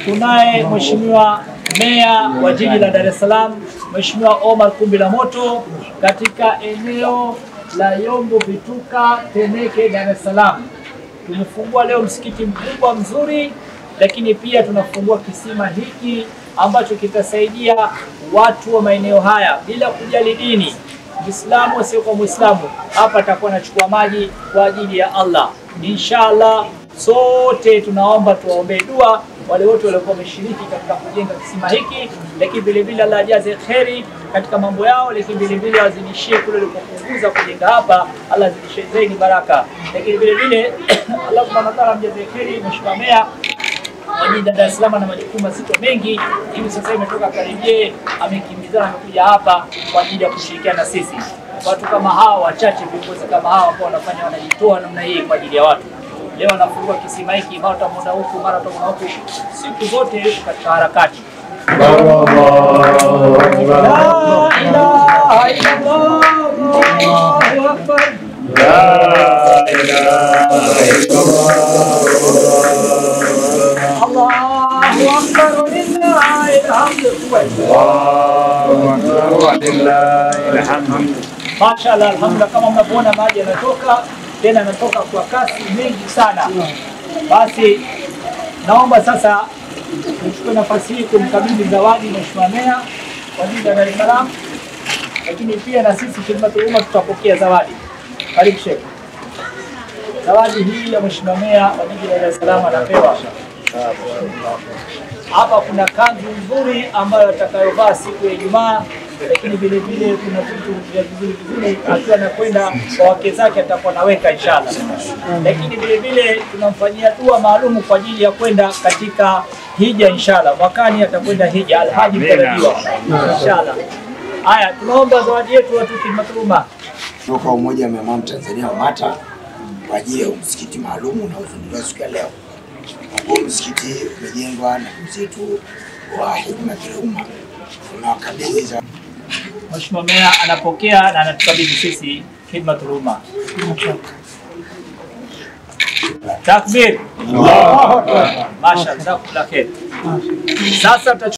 tunaye Mheshimiwa Meya wa jiji la Dar es Salaam, Mheshimiwa Omar Kumbila Moto, katika eneo la Yombo Vituka, Temeke, Dar es Salaam. Tumefungua leo msikiti mkubwa mzuri, lakini pia tunafungua kisima hiki ambacho kitasaidia watu wa maeneo haya bila kujali dini, Muislamu sio kwa Muislamu. Hapa atakuwa anachukua maji kwa ajili ya Allah. Inshallah sote tunaomba tuwaombee dua wale wote waliokuwa wameshiriki katika kujenga kisima hiki, lakini vile vile Allah ajaze kheri katika mambo yao, lakini vile vile azidishie kule walikopunguza kujenga hapa, Allah azidishie zaidi baraka, lakini vile vile Allah subhanahu wa ta'ala amjaze kheri Mheshimiwa Meya wa jiji la Dar es Salaam na majukumu mazito mengi. Hivi sasa imetoka karibie, amekimbizana amekuja hapa kwa ajili ya kushirikiana na sisi. Watu kama hawa wachache, viongozi kama hawa ambao wanafanya wanajitoa namna hii kwa ajili ya watu. Leo anafungua kisima hiki, mara utamuona huku, mara utamuona huku, siku zote yuko katika harakati. La ilaha illallah, Allahu akbar. La ilaha illallah, Allahu akbar, lillahi alhamdu. Allahu akbar, lillahi alhamdu. Mashallah, alhamdulillah, kama mnavyoona maji yanatoka, tena yanatoka kwa kasi mengi sana. Basi naomba sasa nichukue nafasi hii kumkabidhi zawadi Mheshimiwa Meya wa jiji la Dar es Salaam, lakini pia na sisi Khidmatul Umma tutapokea zawadi. Karibu Sheikh. Zawadi hii ya Mheshimiwa Meya wa jiji la Dar es Salaam anapewa. Hapa kuna kanzu nzuri ambayo atakayovaa siku ya Ijumaa, lakini vile vile kuna vitu vya vizuri akiwa anakwenda kwa wake zake atakuwa naweka inshallah. Lakini vile vile tunamfanyia dua maalum kwa ajili ya kwenda katika hija inshallah. Mwakani atakwenda hija, alhaji mtarajiwa inshallah. Haya, tunaomba zawadi yetu watu Khidmatul Umma kutoka Umoja wa Maimamu Tanzania UMATA kwa ajili ya msikiti maalum unaozinduliwa siku ya leo. Huu msikiti umejengwa na mzetu wa Khidmatul Umma. Tunawakabidhi za Mheshimiwa Meya anapokea na anatukabidhi sisi Khidmatul Umma. Takbir. Allahu Akbar. Mashallah, jazakumullah khair. Sasa